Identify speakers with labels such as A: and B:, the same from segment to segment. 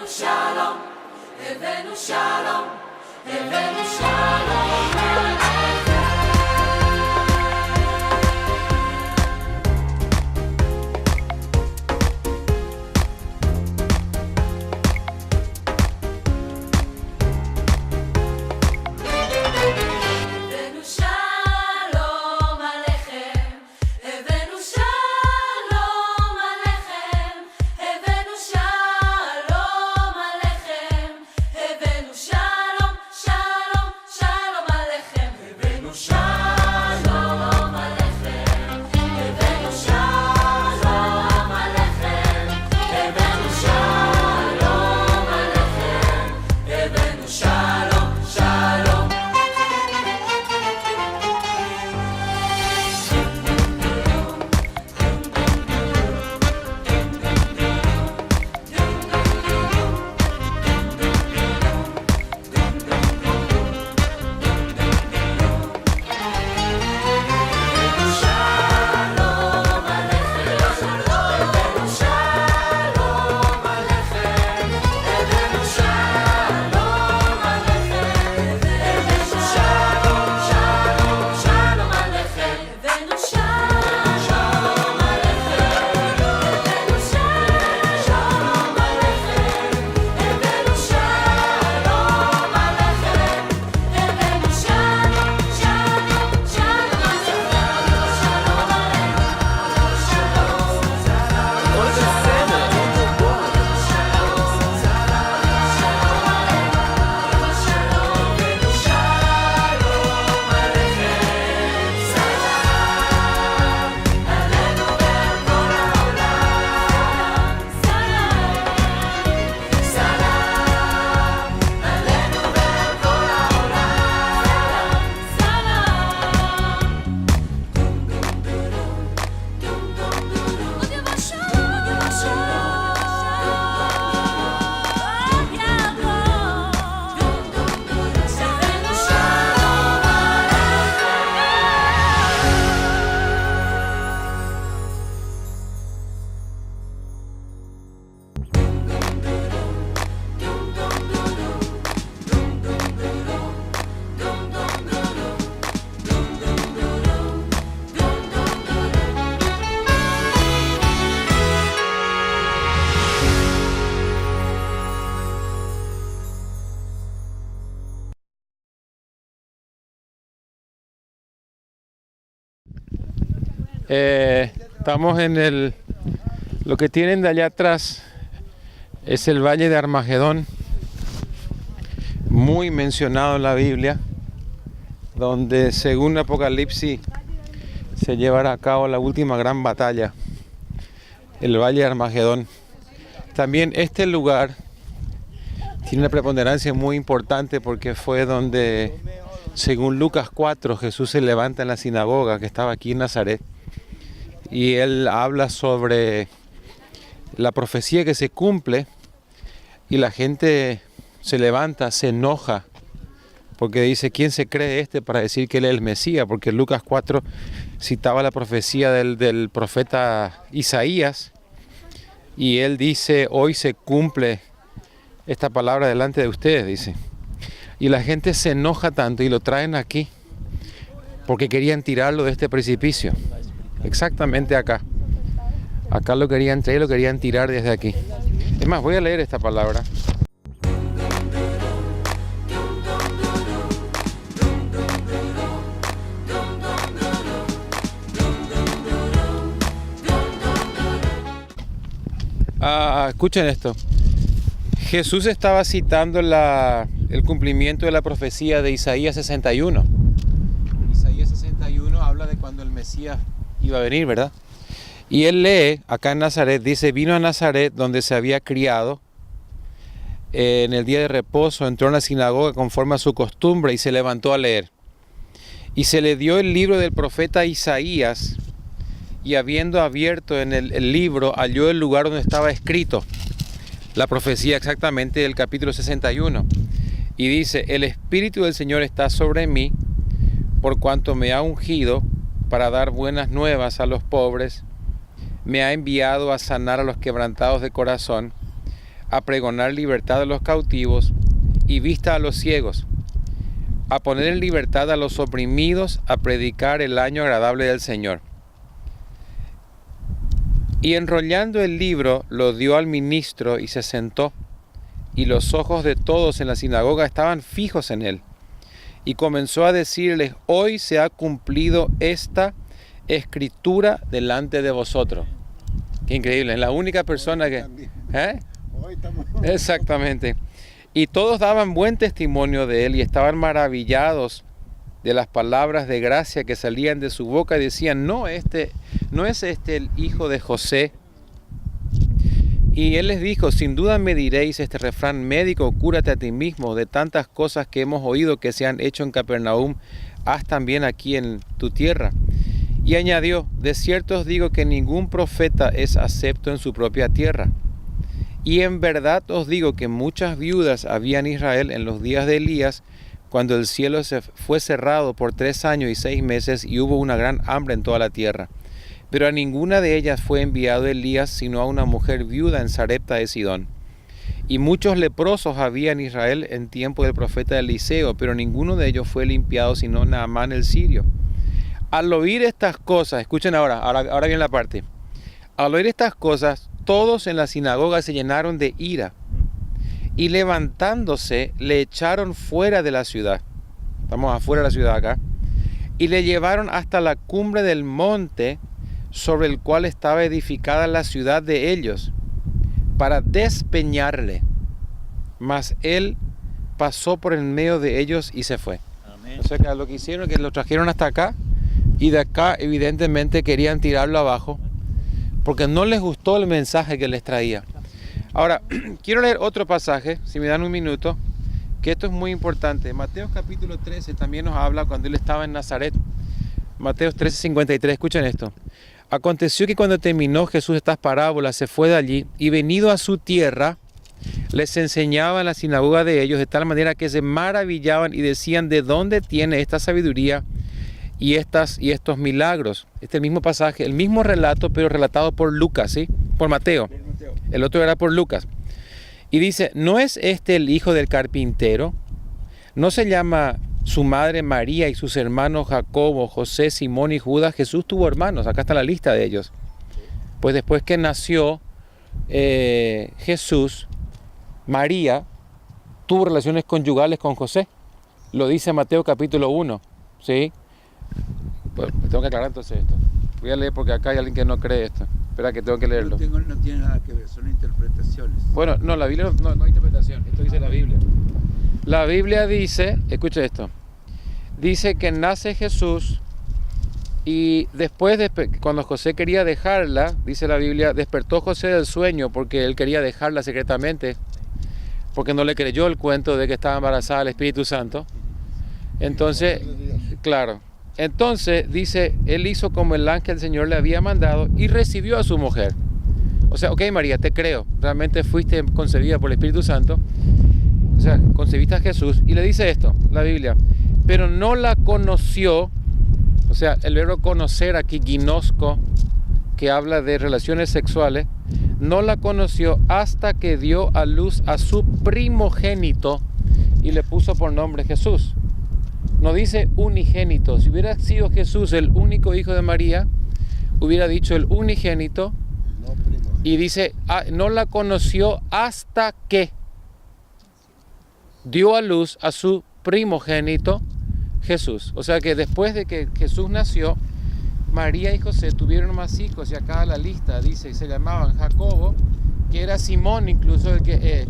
A: shalom, הבאנו שלום, הבאנו שלום עליכם.
B: Estamos en lo que tienen de allá atrás es el Valle de Armagedón, muy mencionado en la Biblia, donde según Apocalipsis se llevará a cabo la última gran batalla, el Valle de Armagedón. También este lugar tiene una preponderancia muy importante porque fue donde, según Lucas 4, Jesús se levanta en la sinagoga que estaba aquí en Nazaret. Y él habla sobre la profecía que se cumple y la gente se levanta, se enoja, porque dice, ¿quién se cree para decir que él es el Mesías? Porque Lucas 4 citaba la profecía del profeta Isaías y él dice, hoy se cumple esta palabra delante de ustedes, dice. Y la gente se enoja tanto y lo traen aquí porque querían tirarlo de este precipicio. Exactamente acá. Acá lo querían traer, lo querían tirar desde aquí. Es más, voy a leer esta palabra. Escuchen esto. Jesús estaba citando el cumplimiento de la profecía de Isaías 61. Isaías 61 habla de cuando el Mesías iba a venir, ¿verdad? Y él lee acá en Nazaret, dice, vino a Nazaret donde se había criado, en el día de reposo entró en la sinagoga conforme a su costumbre y se levantó a leer. Y se le dio el libro del profeta Isaías y habiendo abierto en el libro halló el lugar donde estaba escrito la profecía exactamente del capítulo 61. Y dice, el Espíritu del Señor está sobre mí por cuanto me ha ungido para dar buenas nuevas a los pobres, me ha enviado a sanar a los quebrantados de corazón, a pregonar libertad a los cautivos y vista a los ciegos, a poner en libertad a los oprimidos, a predicar el año agradable del Señor. Y enrollando el libro, lo dio al ministro y se sentó, y los ojos de todos en la sinagoga estaban fijos en él. Y comenzó a decirles: hoy se ha cumplido esta escritura delante de vosotros. Qué increíble, es la única persona que... Exactamente. Y todos daban buen testimonio de él y estaban maravillados de las palabras de gracia que salían de su boca y decían: ¿no es este el hijo de José? Y él les dijo: sin duda me diréis este refrán médico, cúrate a ti mismo, de tantas cosas que hemos oído que se han hecho en Capernaum, haz también aquí en tu tierra. Y añadió: de cierto os digo que ningún profeta es acepto en su propia tierra. Y en verdad os digo que muchas viudas había en Israel en los días de Elías, cuando el cielo se fue cerrado por 3 años y 6 meses y hubo una gran hambre en toda la tierra. Pero a ninguna de ellas fue enviado Elías, sino a una mujer viuda en Sarepta de Sidón. Y muchos leprosos había en Israel en tiempo del profeta Eliseo, pero ninguno de ellos fue limpiado, sino Naamán el sirio. Al oír estas cosas, escuchen ahora viene la parte. Al oír estas cosas, todos en la sinagoga se llenaron de ira, y levantándose le echaron fuera de la ciudad. Estamos afuera de la ciudad acá. Y le llevaron hasta la cumbre del monte sobre el cual estaba edificada la ciudad de ellos, para despeñarle. Mas él pasó por el medio de ellos y se fue. Amén. O sea que lo que hicieron es que lo trajeron hasta acá, y de acá evidentemente querían tirarlo abajo, porque no les gustó el mensaje que les traía. Ahora, quiero leer otro pasaje, si me dan un minuto, que esto es muy importante. Mateo capítulo 13 también nos habla cuando él estaba en Nazaret. Mateo 13:53, escuchen esto. Aconteció que cuando terminó Jesús estas parábolas, se fue de allí, y venido a su tierra, les enseñaba en la sinagoga de ellos, de tal manera que se maravillaban y decían: ¿de dónde tiene esta sabiduría y estos milagros? Este mismo pasaje, el mismo relato, pero relatado por Lucas, ¿sí? Por Mateo. El otro era por Lucas. Y dice: ¿no es este el hijo del carpintero? ¿No se llama su madre María y sus hermanos Jacobo, José, Simón y Judas? Jesús tuvo hermanos, acá está la lista de ellos. Pues después que nació Jesús, María tuvo relaciones conyugales con José. Lo dice Mateo capítulo 1, ¿sí? Pues tengo que aclarar entonces esto. Voy a leer porque acá hay alguien que no cree esto. Espera que tengo que leerlo.
C: No tiene nada que ver, son interpretaciones.
B: Bueno, no, la Biblia no hay interpretación. Esto dice la Biblia. La Biblia dice, escucha esto, dice que nace Jesús y después, cuando José quería dejarla, dice la Biblia, despertó José del sueño porque él quería dejarla secretamente, porque no le creyó el cuento de que estaba embarazada del Espíritu Santo. Entonces, claro. Entonces, dice, él hizo como el ángel del Señor le había mandado y recibió a su mujer. O sea, ok, María, te creo, realmente fuiste concebida por el Espíritu Santo. O sea, concebiste a Jesús. Y le dice esto, la Biblia, pero no la conoció. O sea, el verbo conocer aquí, ginosco, que habla de relaciones sexuales, no la conoció hasta que dio a luz a su primogénito y le puso por nombre Jesús. No dice unigénito. Si hubiera sido Jesús el único hijo de María, hubiera dicho el unigénito. Y dice, no la conoció hasta que dio a luz a su primogénito Jesús. O sea que después de que Jesús nació, María y José tuvieron más hijos, y acá la lista dice, se llamaban Jacobo, que era Simón, incluso el que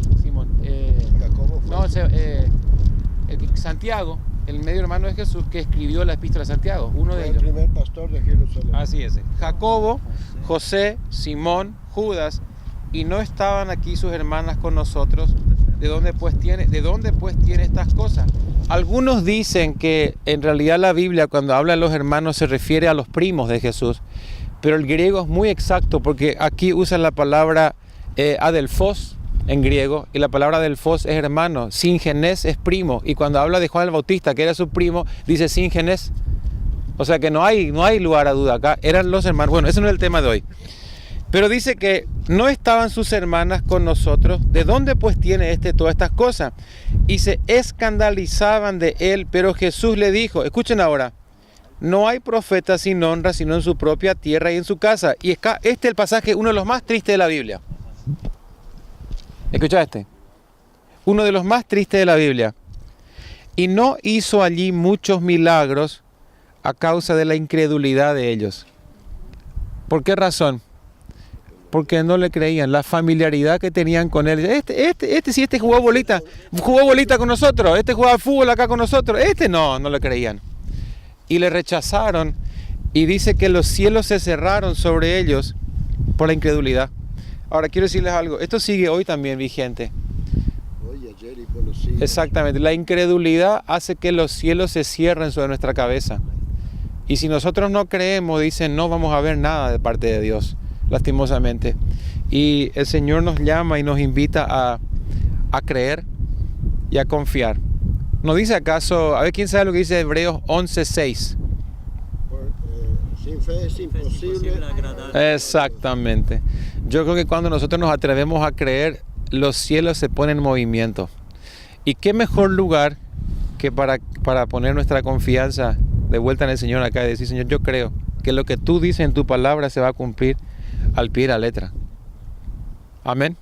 B: Santiago, el medio hermano de Jesús, que escribió la epístola de Santiago, uno de ellos.
C: El primer pastor de Jerusalén.
B: Así es. Jacobo, José, Simón, Judas, y no estaban aquí sus hermanas con nosotros. ¿De dónde pues tiene estas cosas? Algunos dicen que en realidad la Biblia, cuando habla de los hermanos, se refiere a los primos de Jesús, pero el griego es muy exacto, porque aquí usan la palabra adelphos en griego, y la palabra adelphos es hermano, singenés es primo, y cuando habla de Juan el Bautista, que era su primo, dice singenés. O sea que no hay lugar a duda acá, eran los hermanos. Bueno, ese no es el tema de hoy. Pero dice que no estaban sus hermanas con nosotros. ¿De dónde pues tiene todas estas cosas? Y se escandalizaban de él, pero Jesús le dijo, escuchen ahora, no hay profeta sin honra, sino en su propia tierra y en su casa. Y este es el pasaje, uno de los más tristes de la Biblia. Escucha este. Uno de los más tristes de la Biblia. Y no hizo allí muchos milagros a causa de la incredulidad de ellos. ¿Por qué razón? Porque no le creían, la familiaridad que tenían con él. Este jugó bolita con nosotros, este jugaba fútbol acá con nosotros, no le creían. Y le rechazaron, y dice que los cielos se cerraron sobre ellos por la incredulidad. Ahora quiero decirles algo, esto sigue hoy también vigente.
C: Hoy, ayer y por los siglos.
B: Exactamente, la incredulidad hace que los cielos se cierren sobre nuestra cabeza. Y si nosotros no creemos, dicen, no vamos a ver nada de parte de Dios. Lastimosamente. Y el Señor nos llama y nos invita a creer y a confiar. ¿No dice acaso, a ver quién sabe lo que dice Hebreos 11:6?
C: Sin fe es imposible.
B: Exactamente. Yo creo que cuando nosotros nos atrevemos a creer, los cielos se ponen en movimiento. ¿Y qué mejor lugar que para poner nuestra confianza de vuelta en el Señor acá y decir, Señor, yo creo que lo que tú dices en tu palabra se va a cumplir al pie de la letra. Amén.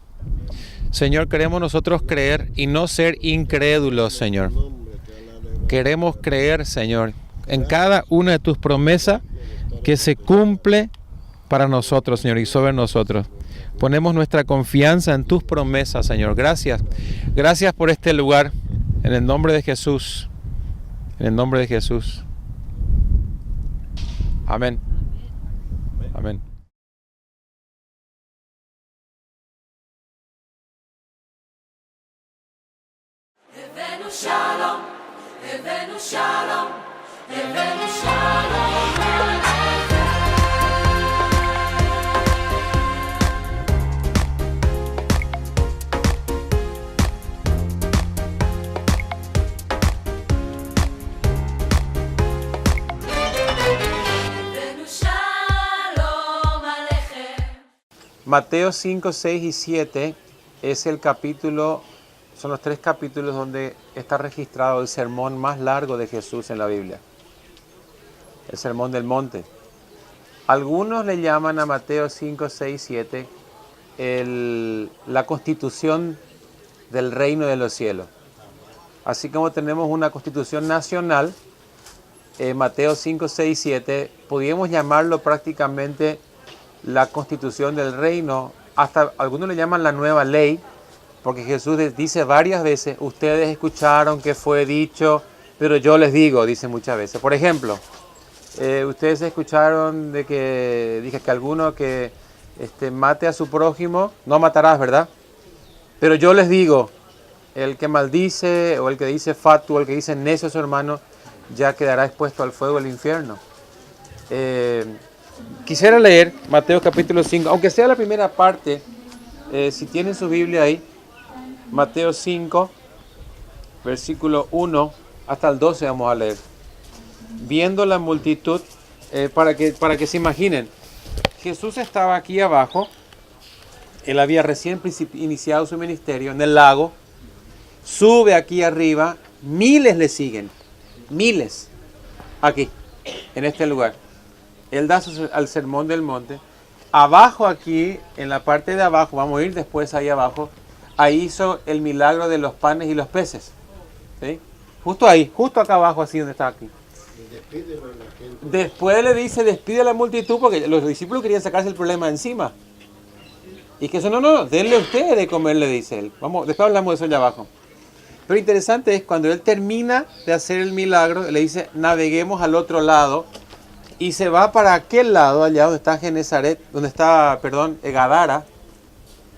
B: Señor, queremos nosotros creer y no ser incrédulos, Señor. Queremos creer, Señor, en cada una de tus promesas que se cumple para nosotros, Señor, y sobre nosotros. Ponemos nuestra confianza en tus promesas, Señor. Gracias. Gracias por este lugar. En el nombre de Jesús. En el nombre de Jesús. Amén. Amén.
A: הבאנו שלום, הבאנו שלום, הבאנו שלום לעבר. הבאנו שלום עליכם.
B: Mateo 5, 6 y 7 es el capítulo, son los 3 capítulos donde está registrado el sermón más largo de Jesús en la Biblia. El sermón del monte. Algunos le llaman a Mateo 5, 6, 7 la constitución del reino de los cielos. Así como tenemos una constitución nacional, Mateo 5, 6, 7, podríamos llamarlo prácticamente la constitución del reino. Hasta algunos le llaman la nueva ley, porque Jesús dice varias veces, ustedes escucharon que fue dicho, pero yo les digo, dice muchas veces. Por ejemplo, ustedes escucharon dije que alguno que mate a su prójimo, no matarás, ¿verdad? Pero yo les digo, el que maldice, o el que dice fatuo, o el que dice necio a su hermano, ya quedará expuesto al fuego del infierno. Quisiera leer Mateo capítulo 5, aunque sea la primera parte, si tienen su Biblia ahí, Mateo 5, versículo 1 hasta el 12 vamos a leer. Viendo la multitud, para que se imaginen, Jesús estaba aquí abajo, él había recién iniciado su ministerio en el lago, sube aquí arriba, miles le siguen, miles, aquí, en este lugar. Él da al sermón del monte. Abajo aquí, en la parte de abajo, vamos a ir después ahí abajo, ahí hizo el milagro de los panes y los peces. ¿Sí? Justo ahí, justo acá abajo, así donde está aquí. Después le dice, despide a la multitud, porque los discípulos querían sacarse el problema encima. Y que eso, no, denle ustedes de comer, le dice él. Vamos, después hablamos de eso allá abajo. Pero interesante es cuando él termina de hacer el milagro, le dice, naveguemos al otro lado. Y se va para aquel lado, allá donde está Genezaret, Gadara,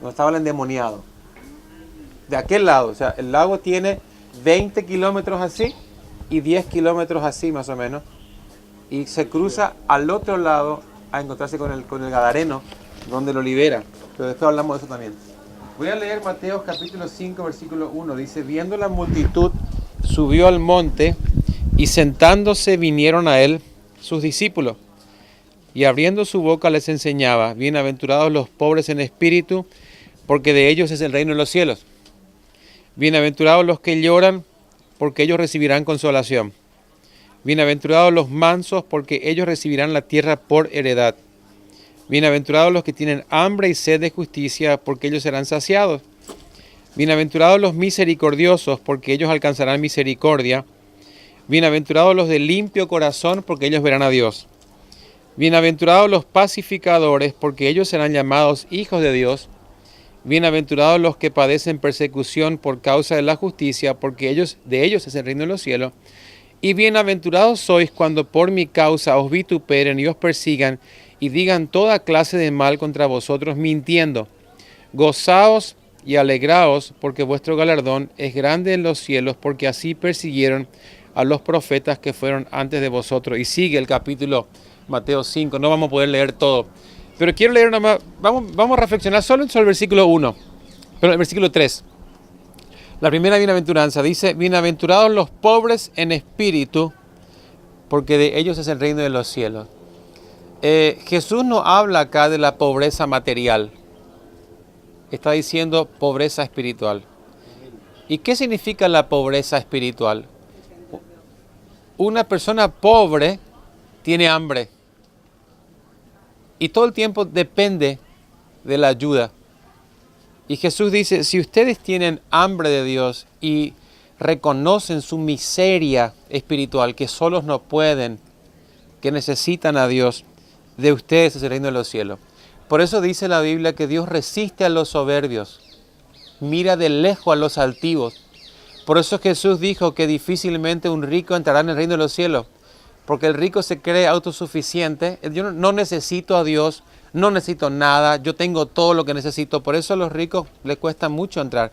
B: donde estaba el endemoniado. De aquel lado, o sea, el lago tiene 20 kilómetros así y 10 kilómetros así más o menos. Y se cruza al otro lado a encontrarse con el Gadareno, donde lo libera. Pero después hablamos de eso también. Voy a leer Mateo capítulo 5, versículo 1. Dice, viendo la multitud, subió al monte y sentándose vinieron a él sus discípulos. y abriendo su boca les enseñaba: bienaventurados los pobres en espíritu, porque de ellos es el reino de los cielos. Bienaventurados los que lloran, porque ellos recibirán consolación. Bienaventurados los mansos, porque ellos recibirán la tierra por heredad. Bienaventurados los que tienen hambre y sed de justicia, porque ellos serán saciados. Bienaventurados los misericordiosos, porque ellos alcanzarán misericordia. Bienaventurados los de limpio corazón, porque ellos verán a Dios. Bienaventurados los pacificadores, porque ellos serán llamados hijos de Dios. Bienaventurados los que padecen persecución por causa de la justicia, porque de ellos es el reino de los cielos. Y bienaventurados sois cuando por mi causa os vituperen y os persigan y digan toda clase de mal contra vosotros mintiendo. Gozaos y alegraos, porque vuestro galardón es grande en los cielos, porque así persiguieron a los profetas que fueron antes de vosotros. Y sigue el capítulo Mateo 5, no vamos a poder leer todo. Pero quiero leer una más, vamos a reflexionar solo sobre el versículo 1, pero el versículo 3. La primera bienaventuranza dice: bienaventurados los pobres en espíritu, porque de ellos es el reino de los cielos. Jesús no habla acá de la pobreza material, está diciendo pobreza espiritual. ¿Y qué significa la pobreza espiritual? Una persona pobre tiene hambre y todo el tiempo depende de la ayuda. Y Jesús dice: si ustedes tienen hambre de Dios y reconocen su miseria espiritual, que solos no pueden, que necesitan a Dios, de ustedes es el reino de los cielos. Por eso dice la Biblia que Dios resiste a los soberbios, mira de lejos a los altivos. Por eso Jesús dijo que difícilmente un rico entrará en el reino de los cielos, porque el rico se cree autosuficiente. Yo no necesito a Dios, no necesito nada, yo tengo todo lo que necesito. Por eso a los ricos les cuesta mucho entrar.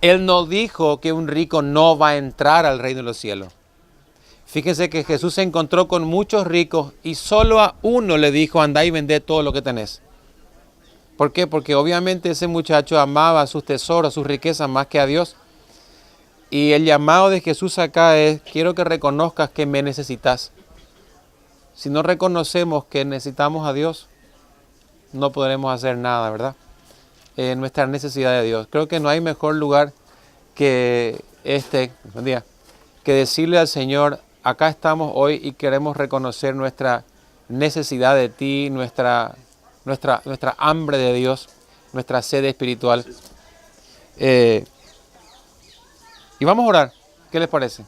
B: Él no dijo que un rico no va a entrar al reino de los cielos. Fíjense que Jesús se encontró con muchos ricos y solo a uno le dijo: andá y vendé todo lo que tenés. ¿Por qué? Porque obviamente ese muchacho amaba sus tesoros, sus riquezas más que a Dios. Y el llamado de Jesús acá es: quiero que reconozcas que me necesitas. Si no reconocemos que necesitamos a Dios, no podremos hacer nada, ¿verdad? Nuestra necesidad de Dios. Creo que no hay mejor lugar que que decirle al Señor: acá estamos hoy y queremos reconocer nuestra necesidad de ti, nuestra hambre de Dios, nuestra sed espiritual. Y vamos a orar. ¿Qué les parece?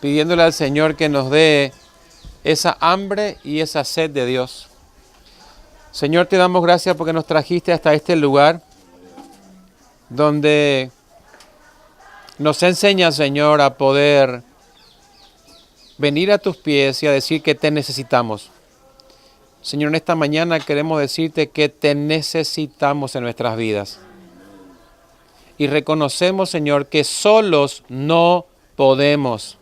B: Pidiéndole al Señor que nos dé esa hambre y esa sed de Dios. Señor, te damos gracias porque nos trajiste hasta este lugar donde nos enseña, Señor, a poder venir a tus pies y a decir que te necesitamos. Señor, en esta mañana queremos decirte que te necesitamos en nuestras vidas. Y reconocemos, Señor, que solos no podemos.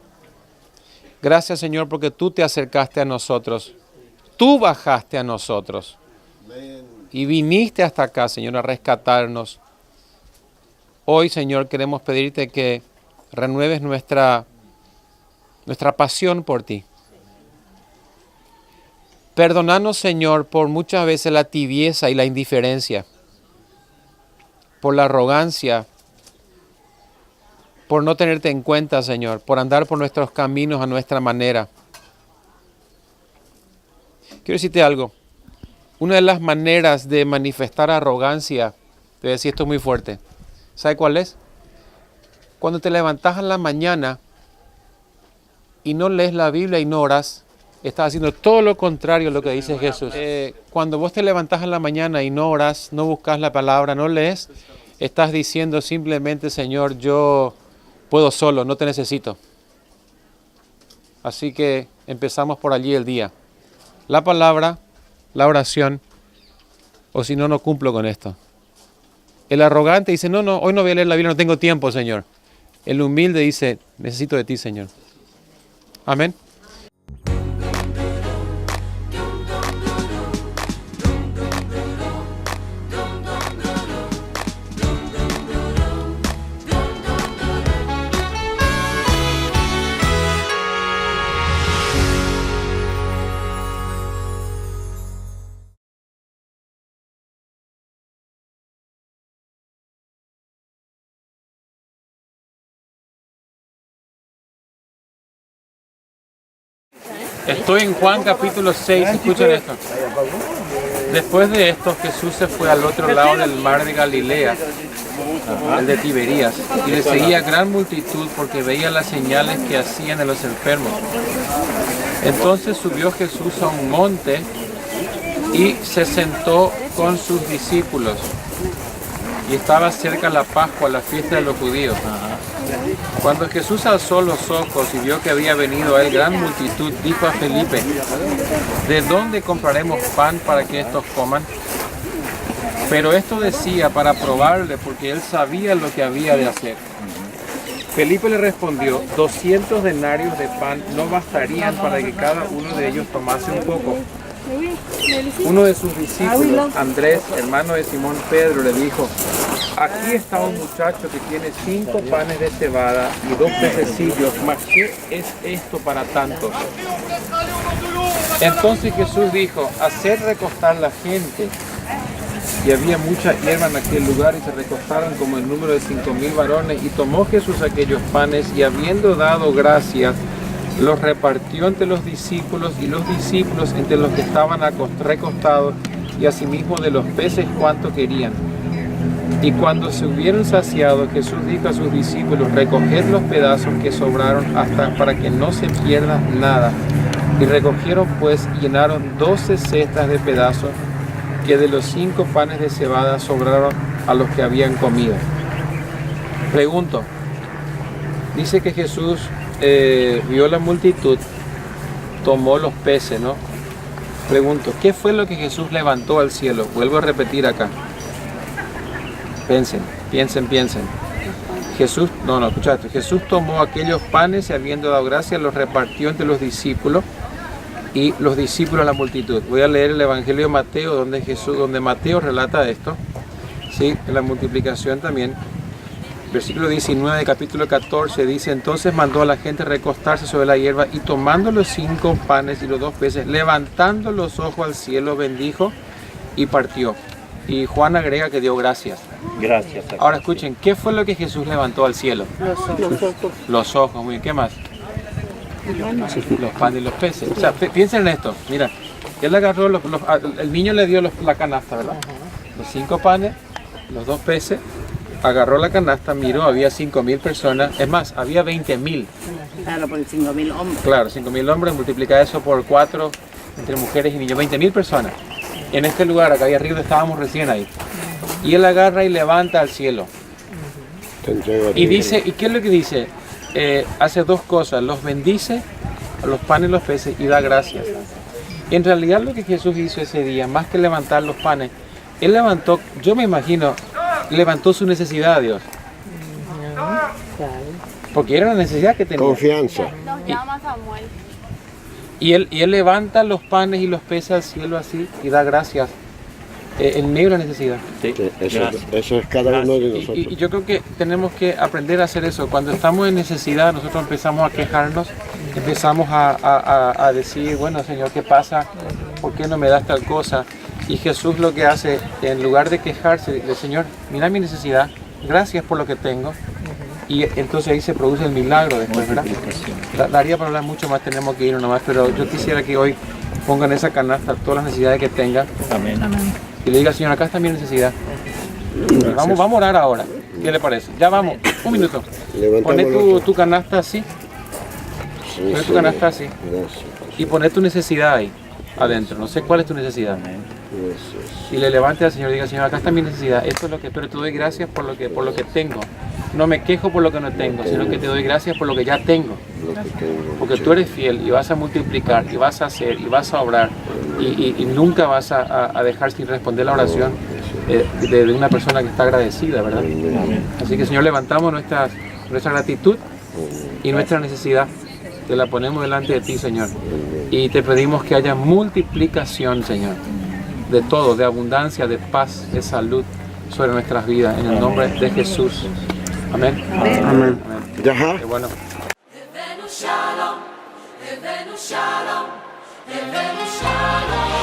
B: Gracias, Señor, porque tú te acercaste a nosotros. Tú bajaste a nosotros. Y viniste hasta acá, Señor, a rescatarnos. Hoy, Señor, queremos pedirte que renueves nuestra pasión por ti. Perdónanos, Señor, por muchas veces la tibieza y la indiferencia, por la arrogancia, por no tenerte en cuenta, Señor, por andar por nuestros caminos a nuestra manera. Quiero decirte algo. Una de las maneras de manifestar arrogancia, te voy a decir esto es muy fuerte. ¿Sabe cuál es? Cuando te levantas en la mañana y no lees la Biblia y no oras, estás haciendo todo lo contrario a lo que dice Jesús. Cuando vos te levantás en la mañana y no oras, no buscas la palabra, no lees, estás diciendo simplemente: Señor, yo puedo solo, no te necesito. Así que empezamos por allí el día. La palabra, la oración, o si no, no cumplo con esto. El arrogante dice: no, hoy no voy a leer la Biblia, no tengo tiempo, Señor. El humilde dice: necesito de ti, Señor. Amén. Estoy en Juan capítulo 6, escuchen esto. Después de esto, Jesús se fue al otro lado del mar de Galilea, el de Tiberías, y le seguía gran multitud porque veía las señales que hacían en los enfermos. Entonces subió Jesús a un monte y se sentó con sus discípulos. Y estaba cerca la Pascua, la fiesta de los judíos. Cuando Jesús alzó los ojos y vio que había venido a él gran multitud, dijo a Felipe: ¿de dónde compraremos pan para que estos coman? Pero esto decía para probarle, porque él sabía lo que había de hacer. Felipe le respondió: 200 denarios de pan no bastarían para que cada uno de ellos tomase un poco. Uno de sus discípulos, Andrés, hermano de Simón Pedro, le dijo: aquí está un muchacho que tiene 5 panes de cebada y 2 pececillos, mas ¿qué es esto para tantos? Entonces Jesús dijo: haced recostar la gente. Y había mucha hierba en aquel lugar, y se recostaron como el número de 5,000 varones. Y tomó Jesús aquellos panes, y habiendo dado gracias, los repartió entre los discípulos, y los discípulos entre los que estaban recostados, y asimismo de los peces cuanto querían. Y cuando se hubieron saciado, Jesús dijo a sus discípulos: recoged los pedazos que sobraron hasta para que no se pierda nada. Y recogieron pues y llenaron 12 cestas de pedazos, que de los 5 panes de cebada sobraron a los que habían comido. Pregunto, dice que Jesús vio la multitud, tomó los peces, ¿no? Pregunto, ¿qué fue lo que Jesús levantó al cielo? Vuelvo a repetir acá. Piensen. Jesús, escucha esto. Jesús tomó aquellos panes y habiendo dado gracias los repartió entre los discípulos, y los discípulos a la multitud. Voy a leer el Evangelio de Mateo, donde Mateo relata esto, ¿sí? En la multiplicación también. Versículo 19 de capítulo 14 dice: entonces mandó a la gente recostarse sobre la hierba, y tomando los 5 panes y los 2 peces, levantando los ojos al cielo, bendijo y partió. Y Juan agrega que dio gracias.
D: Gracias.
B: Ahora escuchen, ¿qué fue lo que Jesús levantó al cielo? Los ojos, muy bien. ¿Qué más? Los panes y los peces. O sea, piensen en esto. Mira, él agarró, el niño le dio la canasta, ¿verdad? Los 5 panes, los 2 peces, agarró la canasta, miró, había 5,000 personas. Es más, había 20,000.
E: Claro, por 5,000 hombres.
B: Claro, 5,000 hombres, multiplica eso por 4 entre mujeres y niños, 20,000 personas. En este lugar, acá arriba estábamos recién ahí. Y él agarra y levanta al cielo. Y dice, ¿y qué es lo que dice? Hace 2 cosas: los bendice, a los panes y los peces, y da gracias. En realidad lo que Jesús hizo ese día, más que levantar los panes, él levantó, yo me imagino, levantó su necesidad a Dios. Porque era una necesidad que tenía.
C: Confianza.
B: Y él levanta los panes y los peces al cielo así y da gracias en medio de la necesidad.
D: Sí,
C: Eso es cada uno de nosotros.
B: Y yo creo que tenemos que aprender a hacer eso. Cuando estamos en necesidad, nosotros empezamos a quejarnos, empezamos a decir: bueno, Señor, ¿qué pasa? ¿Por qué no me das tal cosa? Y Jesús lo que hace, en lugar de quejarse, dice: Señor, mira mi necesidad, gracias por lo que tengo. Y entonces ahí se produce el milagro después, ¿verdad? Daría para hablar mucho más, tenemos que ir nomás, pero yo quisiera que hoy pongan esa canasta todas las necesidades que tengan.
D: Amén.
B: Y le diga: Señor, acá está mi necesidad. Vamos a orar ahora. ¿Qué le parece? Ya vamos, un minuto. Poné tu canasta así. Poné tu canasta así.
C: Gracias.
B: Y poné tu necesidad ahí, adentro. No sé cuál es tu necesidad. Y le levante al Señor y diga: Señor, acá está mi necesidad. Esto es lo que, pero te doy gracias por lo que tengo. No me quejo por lo que no tengo, sino que te doy gracias por lo que ya tengo. Porque tú eres fiel y vas a multiplicar y vas a hacer y vas a obrar y nunca vas a dejar sin responder la oración de una persona que está agradecida, ¿verdad? Así que, Señor, levantamos nuestra gratitud y nuestra necesidad. Te la ponemos delante de ti, Señor. Y te pedimos que haya multiplicación, Señor, de todo, de abundancia, de paz, de salud sobre nuestras vidas, en el nombre de Jesús. Amén.
C: Amén. Yaha.
B: Qué bueno.
A: הבאנו שלום, הבאנו שלום, הבאנו שלום.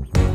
A: Shalom.